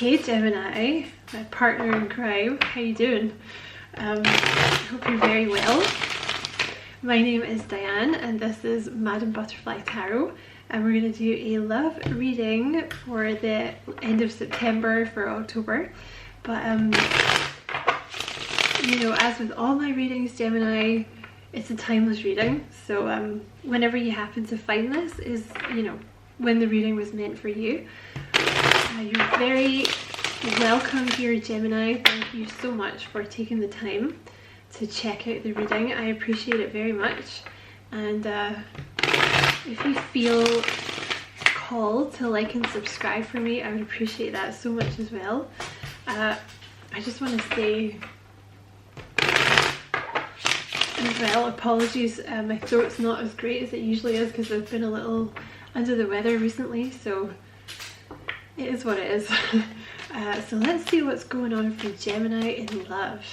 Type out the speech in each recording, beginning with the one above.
Hey Gemini, my partner in crime, how you doing? Hope you're very well. My name is Diane and this is Madam Butterfly Tarot, and we're going to do a love reading for the end of September for October. But you know, as with all my readings, Gemini, it's a timeless reading, so whenever you happen to find this is, you know, when the reading was meant for you. You're very welcome here, Gemini. Thank you so much for taking the time to check out the reading. I appreciate it very much, and if you feel called to like and subscribe for me, I would appreciate that so much as well. I just want to say as well, apologies, my throat's not as great as it usually is because I've been a little under the weather recently, so it is what it is. So let's see what's going on for Gemini in love.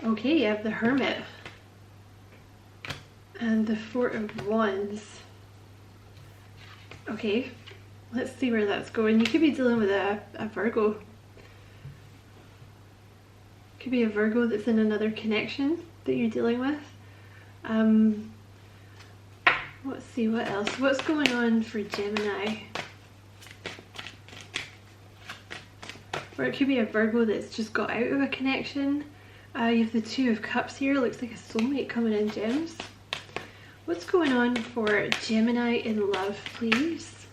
Okay, you have the Hermit and the Four of Wands. Okay, let's see where that's going. You could be dealing with a Virgo. Could be a Virgo that's in another connection that you're dealing with. Let's see what else. What's going on for Gemini? Or it could be a Virgo that's just got out of a connection. You have the Two of Cups here. Looks like a soulmate coming in, Gems. What's going on for Gemini in love, please?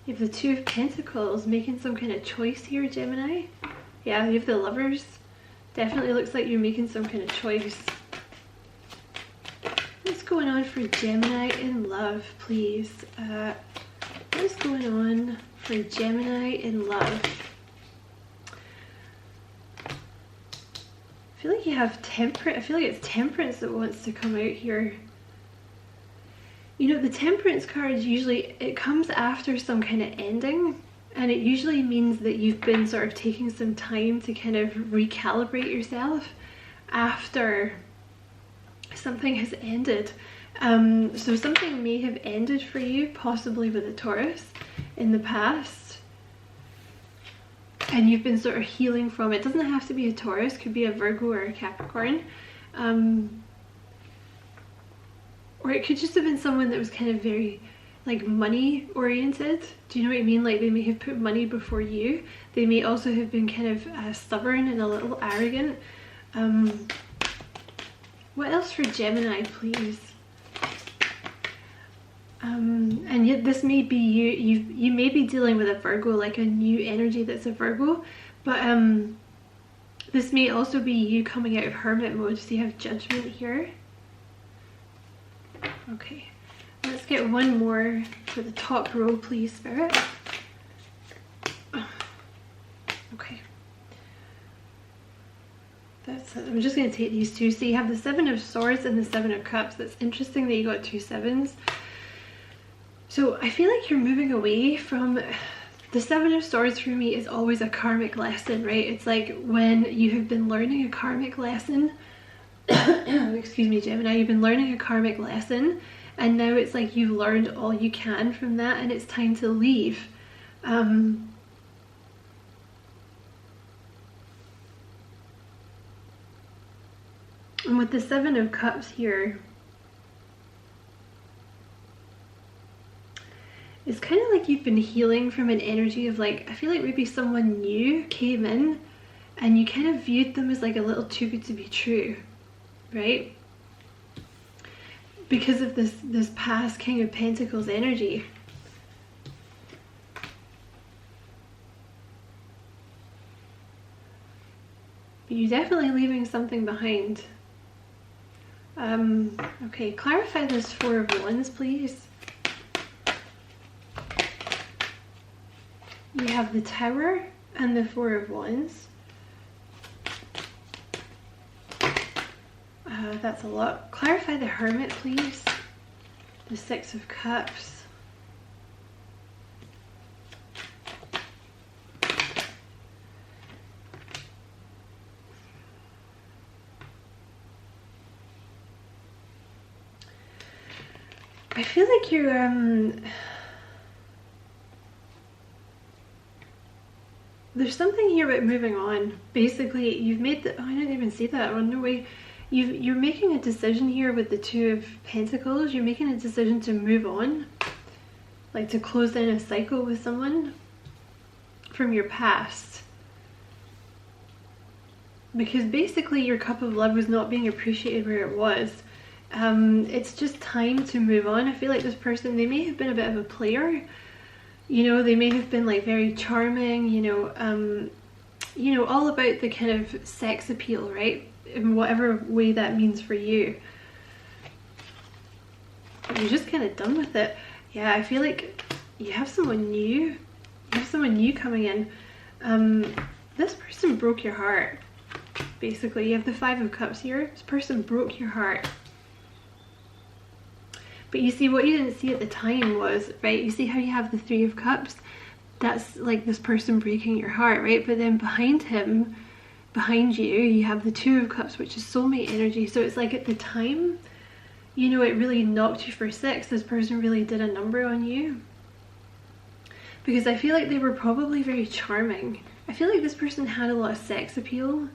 You have the Two of Pentacles, making some kind of choice here, Gemini. Yeah, you have the Lovers. Definitely looks like you're making some kind of choice. What's going on for Gemini in love, please? What's going on for Gemini in love? I feel like you have Temperance. I feel like it's Temperance that wants to come out here. You know, the Temperance card usually, it comes after some kind of ending, and it usually means that you've been sort of taking some time to kind of recalibrate yourself after something has ended. So something may have ended for you, possibly with a Taurus in the past, and you've been sort of healing from it. It doesn't have to be a Taurus, could be a Virgo or a Capricorn, or it could just have been someone that was kind of very like money oriented. Do you know what I mean? Like they may have put money before you. They may also have been kind of stubborn and a little arrogant. What else for Gemini, please? And yet this may be you may be dealing with a Virgo, like a new energy that's a Virgo, but this may also be you coming out of Hermit mode. So you have Judgment here. Okay, let's get one more for the top row, please, Spirit. Okay. That's it. I'm just going to take these two. So you have the Seven of Swords and the Seven of Cups. That's interesting that you got two sevens. So I feel like you're moving away from the Seven of Swords. For me is always a karmic lesson, right? It's like when you have been learning a karmic lesson. Excuse me, Gemini. You've been learning a karmic lesson, and now it's like you've learned all you can from that, and it's time to leave. And with the Seven of Cups here, it's kind of like you've been healing from an energy of like, I feel like maybe someone new came in and you kind of viewed them as like a little too good to be true, right? Because of this past King of Pentacles energy. But you're definitely leaving something behind. Okay, clarify this Four of Wands, please. You have the Tower and the Four of Wands. That's a lot. Clarify the Hermit, please. The Six of Cups. I feel like you're there's something here about moving on. Basically, you've made the, oh, I didn't even see that one, no way. You're making a decision here with the Two of Pentacles. You're making a decision to move on, like to close in a cycle with someone from your past. Because basically your cup of love was not being appreciated where it was. It's just time to move on. I feel like this person, they may have been a bit of a player. You know, they may have been like very charming, you know, all about the kind of sex appeal, right? In whatever way that means for you. But you're just kind of done with it. Yeah, I feel like you have someone new. You have someone new coming in. This person broke your heart. Basically, you have the Five of Cups here. This person broke your heart. But you see, what you didn't see at the time was, right, you see how you have the Three of Cups? That's like this person breaking your heart, right? But then behind him, behind you, you have the Two of Cups, which is soulmate energy. So it's like at the time, you know, it really knocked you for six. This person really did a number on you. Because I feel like they were probably very charming. I feel like this person had a lot of sex appeal.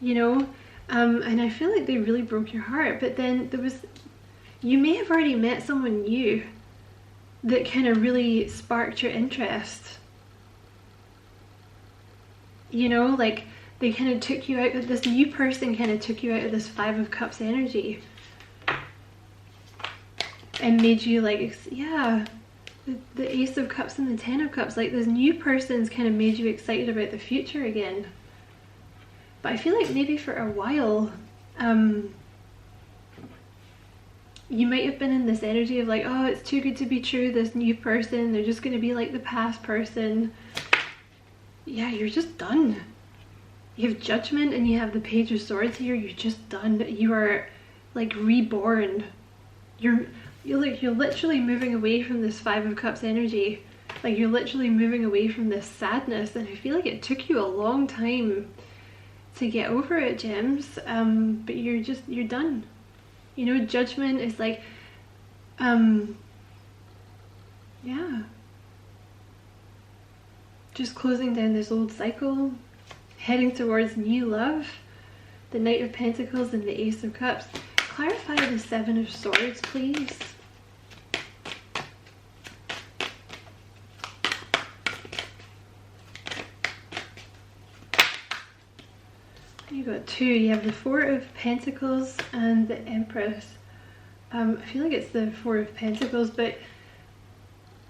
You know? And I feel like they really broke your heart. But then there was, you may have already met someone new that kind of really sparked your interest. You know, like they kind of took you out of this new person, kind of took you out of this Five of Cups energy and made you like, yeah, the Ace of Cups and the Ten of Cups, like this new person's kind of made you excited about the future again. But I feel like maybe for a while, you might have been in this energy of like, oh, it's too good to be true, this new person, they're just going to be like the past person. Yeah, you're just done. You have Judgment and you have the Page of Swords here. You're just done. You are like reborn. You're literally moving away from this Five of Cups energy. Like you're literally moving away from this sadness, and I feel like it took you a long time to get over it, gems. But you're done. You know, Judgment is like, yeah. Just closing down this old cycle, heading towards new love. The Knight of Pentacles and the Ace of Cups. Clarify the Seven of Swords, please. You got two. You have the Four of Pentacles and the Empress. I feel like it's the Four of Pentacles, but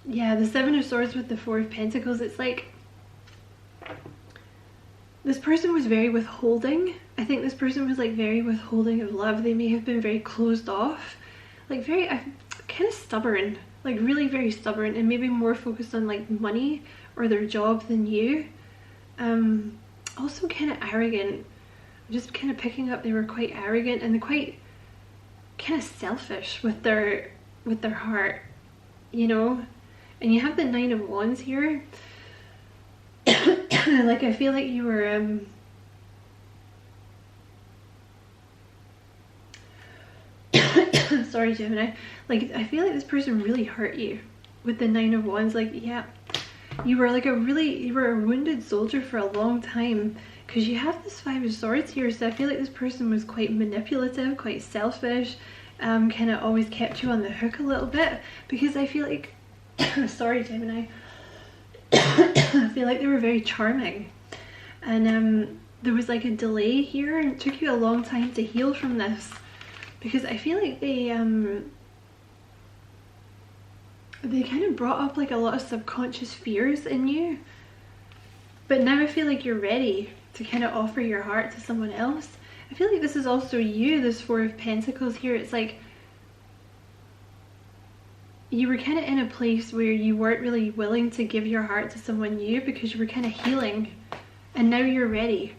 yeah, the Seven of Swords with the Four of Pentacles, it's like this person was very withholding. I think this person was like very withholding of love. They may have been very closed off, like very kind of stubborn, like really very stubborn, and maybe more focused on like money or their job than you. Also kind of arrogant. Just kind of picking up, they were quite arrogant and they're quite kind of selfish with their heart, you know. And you have the Nine of Wands here. Like I feel like you were sorry, Gemini. Like I feel like this person really hurt you with the Nine of Wands. Like, yeah, you were like you were a wounded soldier for a long time, because you have this Five of Swords here. So I feel like this person was quite manipulative, quite selfish, kind of always kept you on the hook a little bit, because I feel like sorry, Gemini. I feel like they were very charming, and there was like a delay here, and it took you a long time to heal from this, because I feel like they kind of brought up like a lot of subconscious fears in you. But now I feel like you're ready to kind of offer your heart to someone else. I feel like this is also you, this Four of Pentacles here. It's like you were kind of in a place where you weren't really willing to give your heart to someone new because you were kind of healing, and now you're ready.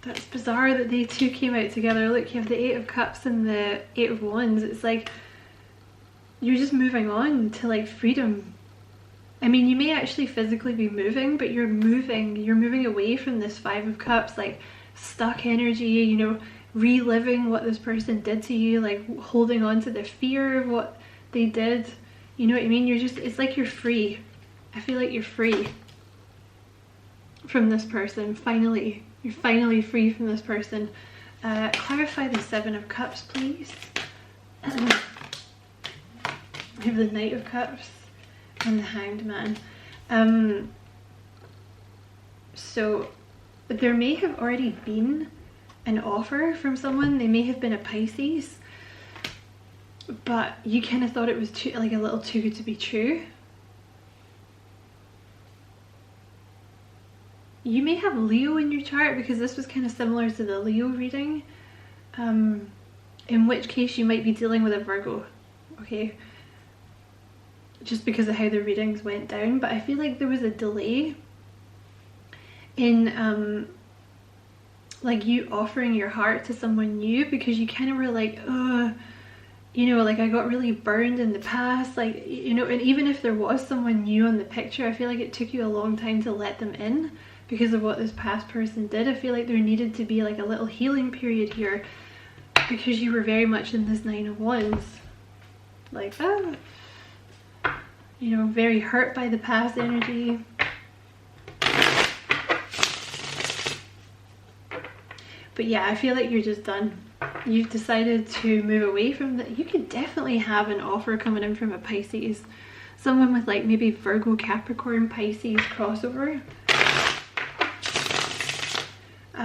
That's bizarre that they two came out together. Look, you have the Eight of Cups and the Eight of Wands. It's like you're just moving on to like freedom. I mean, you may actually physically be moving, but you're moving away from this Five of Cups, like stuck energy, you know, reliving what this person did to you, like holding on to the fear of what they did. You know what I mean? You're just, it's like you're free. I feel like you're free from this person, finally. You're finally free from this person. Clarify the Seven of Cups, please. We have the Knight of Cups and the Hanged Man. So there may have already been an offer from someone. They may have been a Pisces, but you kind of thought it was too, like, a little too good to be true. You may have Leo in your chart, because this was kind of similar to the Leo reading, in which case you might be dealing with a Virgo, okay? Just because of how the readings went down. But I feel like there was a delay in like you offering your heart to someone new, because you kind of were like, you know, like, I got really burned in the past, like, you know. And even if there was someone new on the picture, I feel like it took you a long time to let them in because of what this past person did. I feel like there needed to be like a little healing period here, because you were very much in this Nine of Wands, like, you know, very hurt by the past energy. But yeah, I feel like you're just done. You've decided to move away from that. You could definitely have an offer coming in from a Pisces. Someone with like maybe Virgo, Capricorn, Pisces crossover.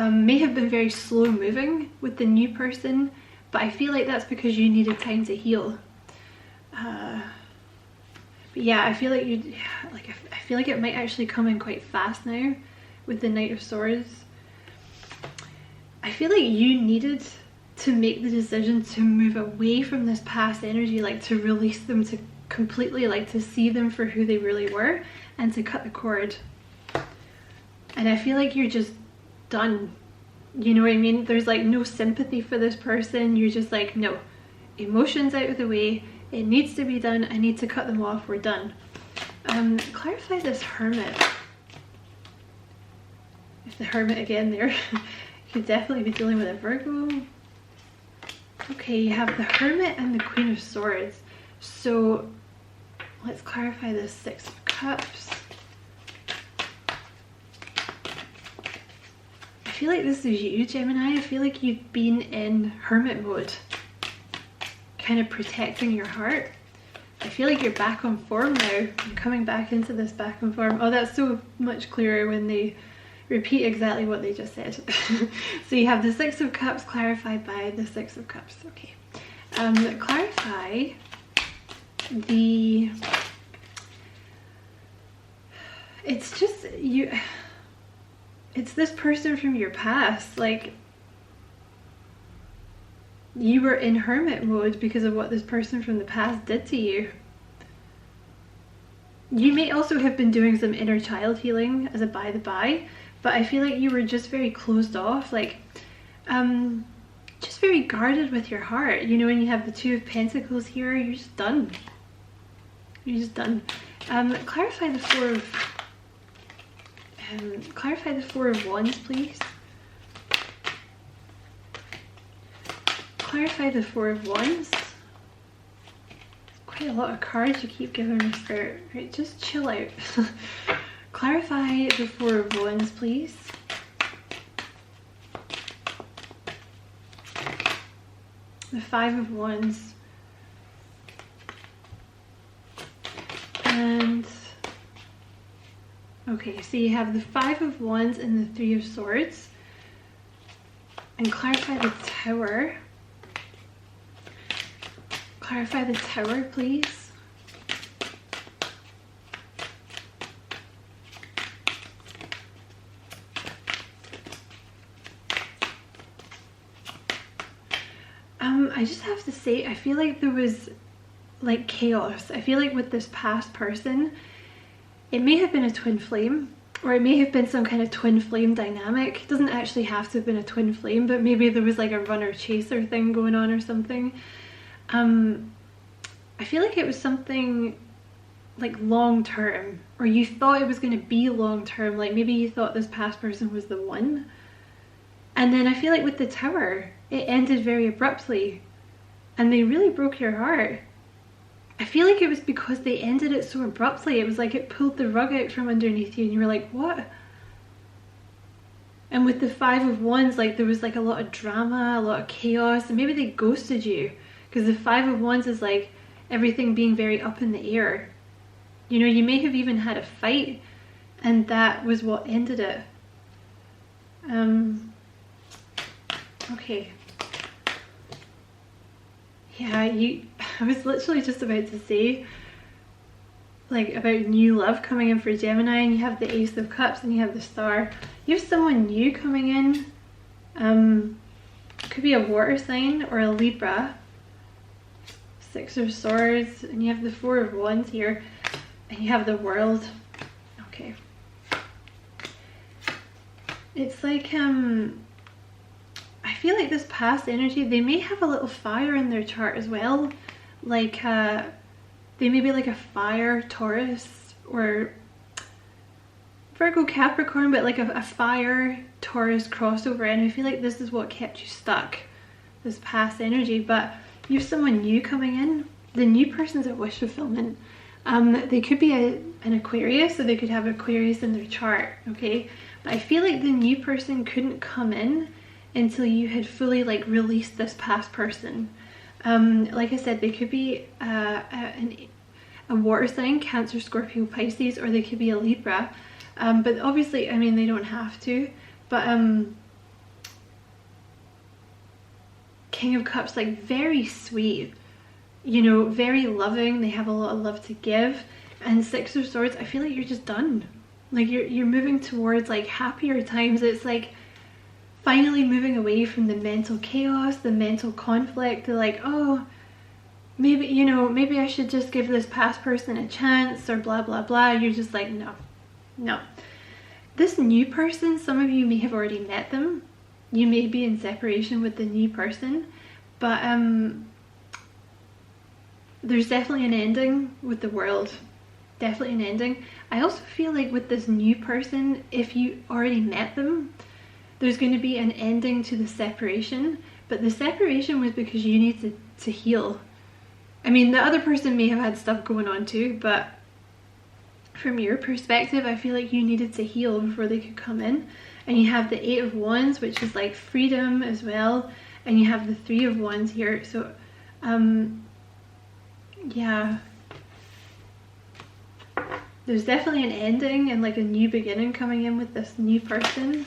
May have been very slow moving with the new person, but I feel like that's because you needed time to heal. But yeah, I feel like I feel like it might actually come in quite fast now with the Knight of Swords. I feel like you needed to make the decision to move away from this past energy, like to release them, to completely, like, to see them for who they really were, and to cut the cord. And I feel like you're just done. You know what I mean? There's like no sympathy for this person. You're just like, no, emotions out of the way. It needs to be done. I need to cut them off. We're done. Clarify this Hermit. If the Hermit again there, you could definitely be dealing with a Virgo. Okay, you have the Hermit and the Queen of Swords. So let's clarify the Six of Cups. I feel like this is you, Gemini. I feel like you've been in Hermit mode, kind of protecting your heart. I feel like you're back on form now. I'm coming back into this back on form. Oh, that's so much clearer when they repeat exactly what they just said. So you have the Six of Cups clarified by the Six of Cups. Okay. Clarify the... It's just you... It's this person from your past. Like, you were in Hermit mode because of what this person from the past did to you. You may also have been doing some inner child healing as a by the by, but I feel like you were just very closed off, like, just very guarded with your heart. You know, when you have the Two of Pentacles here, you're just done. You're just done. Clarify the Four of... clarify the Four of Wands, please. Clarify the Four of Wands. Quite a lot of cards you keep giving me, Spirit. Right, just chill out. Clarify the Four of Wands, please. The Five of Wands. And... okay, so you have the Five of Wands and the Three of Swords. And clarify the Tower. Clarify the Tower, please. I just have to say, I feel like there was like chaos. I feel like with this past person, it may have been a twin flame, or it may have been some kind of twin flame dynamic. It doesn't actually have to have been a twin flame, but maybe there was like a runner chaser thing going on or something. I feel like it was something like long term, or you thought it was going to be long term. Like maybe you thought this past person was the one, and then I feel like with the Tower, it ended very abruptly, and they really broke your heart. I feel like it was because they ended it so abruptly. It was like it pulled the rug out from underneath you and you were like, what? And with the Five of Wands, like there was like a lot of drama, a lot of chaos, and maybe they ghosted you, because the Five of Wands is like everything being very up in the air. You know, you may have even had a fight and that was what ended it. Okay. Yeah, I was literally just about to say, like, about new love coming in for Gemini, and you have the Ace of Cups and you have the Star. You have someone new coming in. Could be a water sign or a Libra. Six of Swords, and you have the Four of Wands here, and you have the World. Okay. It's like, I feel like this past energy, they may have a little fire in their chart as well. Like, they may be like a fire Taurus or Virgo Capricorn, but like a fire Taurus crossover, and I feel like this is what kept you stuck, this past energy. But you have someone new coming in. The new person's a wish fulfillment. They could be an Aquarius, so they could have Aquarius in their chart, okay? But I feel like the new person couldn't come in until you had fully like released this past person. Like I said, they could be a water sign, Cancer, Scorpio, Pisces, or they could be a Libra. But obviously, I mean, they don't have to. But King of Cups, like very sweet, you know, very loving. They have a lot of love to give. And Six of Swords, I feel like you're just done. Like you're moving towards like happier times. It's like finally moving away from the mental chaos, the mental conflict. They're like, oh, maybe, you know, maybe I should just give this past person a chance or blah, blah, blah. You're just like, no. This new person, some of you may have already met them. You may be in separation with the new person, but there's definitely an ending with the World. Definitely an ending. I also feel like with this new person, if you already met them, there's going to be an ending to the separation, but the separation was because you need to heal. I mean, the other person may have had stuff going on too, but from your perspective, I feel like you needed to heal before they could come in. And you have the Eight of Wands, which is like freedom as well, and you have the Three of Wands here. So yeah, there's definitely an ending and like a new beginning coming in with this new person.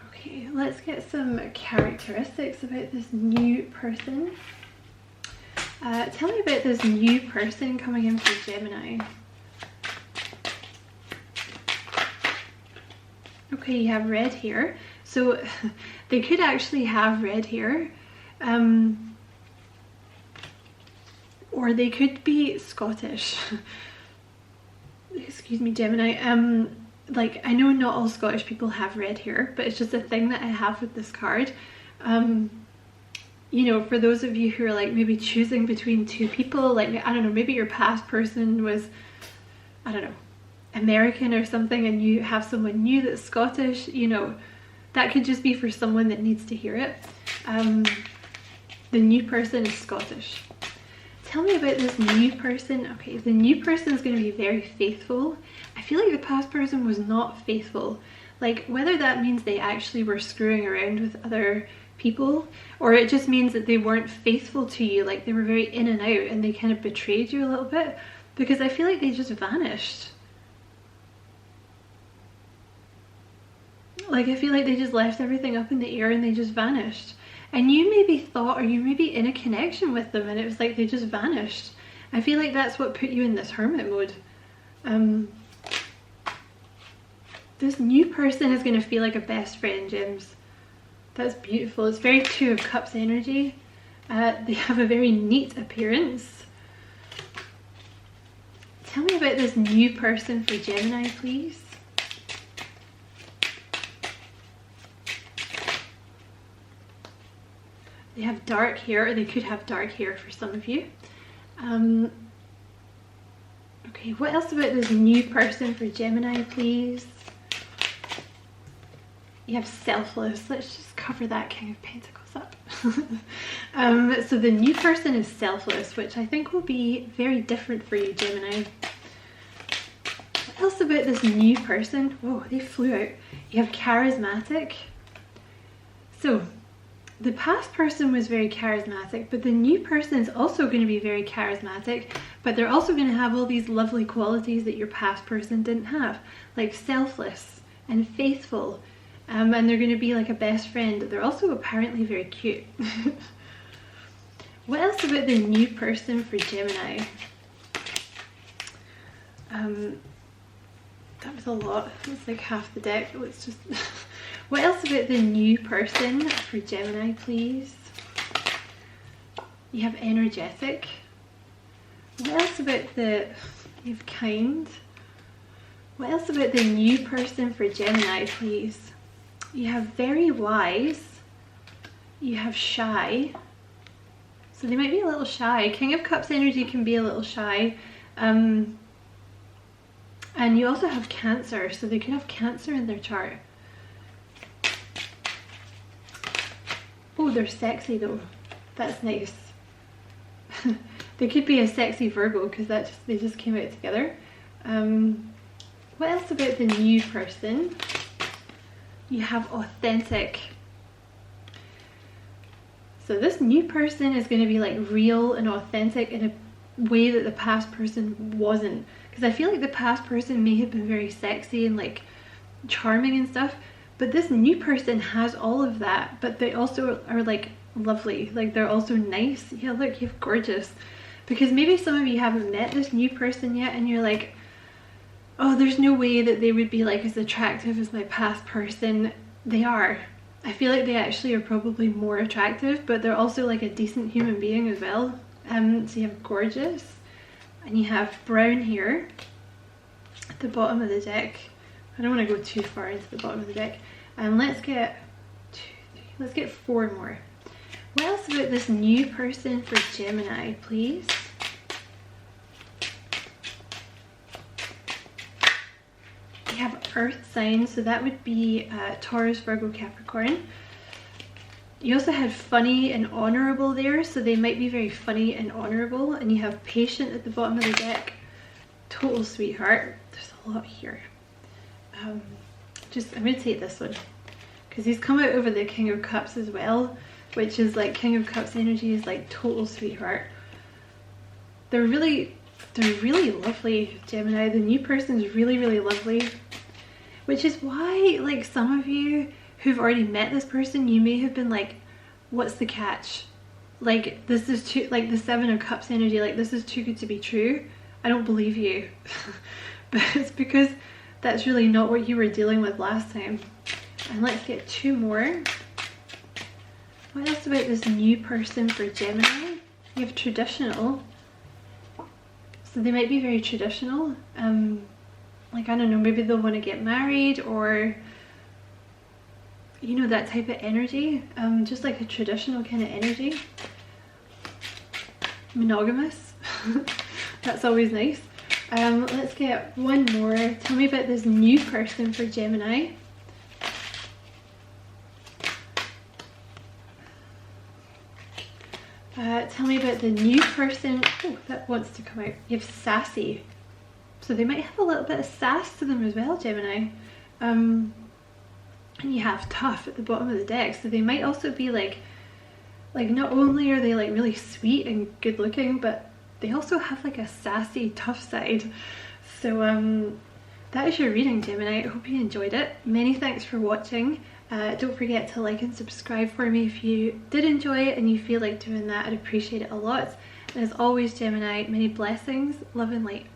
Okay, let's get some characteristics about this new person. Tell me about this new person coming in for Gemini. Okay, you have red hair. So they could actually have red hair. Or they could be Scottish. Excuse me, Gemini. Like, I know not all Scottish people have red hair, but it's just a thing that I have with this card. You know, for those of you who are like maybe choosing between two people, like, I don't know, maybe your past person was, I don't know, American or something, and you have someone new that's Scottish, you know, that could just be for someone that needs to hear it. The new person is Scottish. Tell me about this new person. Okay, the new person is going to be very faithful. I feel like the past person was not faithful. Like, whether that means they actually were screwing around with other people, or it just means that they weren't faithful to you, like they were very in and out and they kind of betrayed you a little bit, because I feel like they just vanished. Like, I feel like they just left everything up in the air and they just vanished. And you maybe thought, or you may be in a connection with them, and it was like they just vanished. I feel like that's what put you in this hermit mode. This new person is going to feel like a best friend, Gems. That's beautiful. It's very Two of Cups energy. They have a very neat appearance. Tell me about this new person for Gemini, please. They have dark hair, or they could have dark hair for some of you. Okay, what else about this new person for Gemini, please? You have selfless. Let's just cover that King of Pentacles up. So the new person is selfless, which I think will be very different for you, Gemini. What else about this new person? Oh, they flew out. You have charismatic. So the past person was very charismatic, but the new person is also going to be very charismatic, but they're also going to have all these lovely qualities that your past person didn't have, like selfless and faithful, and they're going to be like a best friend. They're also apparently very cute. What else about the new person for Gemini? That was a lot. That's like half the deck. Let's just... What else about the new person for Gemini, please? You have energetic. What else about the... You have kind. What else about the new person for Gemini, please? You have very wise. You have shy. So they might be a little shy. King of Cups energy can be a little shy. And you also have Cancer, so they could have Cancer in their chart. Oh, they're sexy though. That's nice. They could be a sexy Virgo because they just came out together. What else about the new person? You have authentic. So this new person is going to be like real and authentic in a way that the past person wasn't. Because I feel like the past person may have been very sexy and like charming and stuff, but this new person has all of that, but they also are like lovely, like they're also nice. Yeah, look, you have gorgeous. Because maybe some of you haven't met this new person yet and you're like, oh, there's no way that they would be like as attractive as my past person. They are. I feel like they actually are probably more attractive, but they're also like a decent human being as well. So you have gorgeous, and you have brown hair at the bottom of the deck. I don't want to go too far into the bottom of the deck. And let's get 4 more. What else about this new person for Gemini, please? You have earth signs, so that would be Taurus, Virgo, Capricorn. You also had funny and honorable there, so they might be very funny and honorable. And you have patient at the bottom of the deck. Total sweetheart. There's a lot here. I'm going to take this one because he's come out over the King of Cups as well, which is like King of Cups energy is like total sweetheart. They're really lovely, Gemini. The new person is really, really lovely, which is why like some of you who've already met this person, you may have been like, what's the catch? Like, this is too, like the 7 of Cups energy, like this is too good to be true. I don't believe you. But it's because that's really not what you were dealing with last time. And let's get 2 more. What else about this new person for Gemini? You have traditional. So they might be very traditional. Like, I don't know, maybe they'll want to get married, or you know, that type of energy. Just like a traditional kind of energy. Monogamous. That's always nice. Let's get 1 more. Tell me about this new person for Gemini. Tell me about the new person that wants to come out. You have sassy. So they might have a little bit of sass to them as well, Gemini. And you have tough at the bottom of the deck. So they might also be like not only are they like really sweet and good looking, but they also have like a sassy, tough side. So that is your reading, Gemini. I hope you enjoyed it. Many thanks for watching. Don't forget to like and subscribe for me if you did enjoy it and you feel like doing that. I'd appreciate it a lot. And as always, Gemini, many blessings, love and light.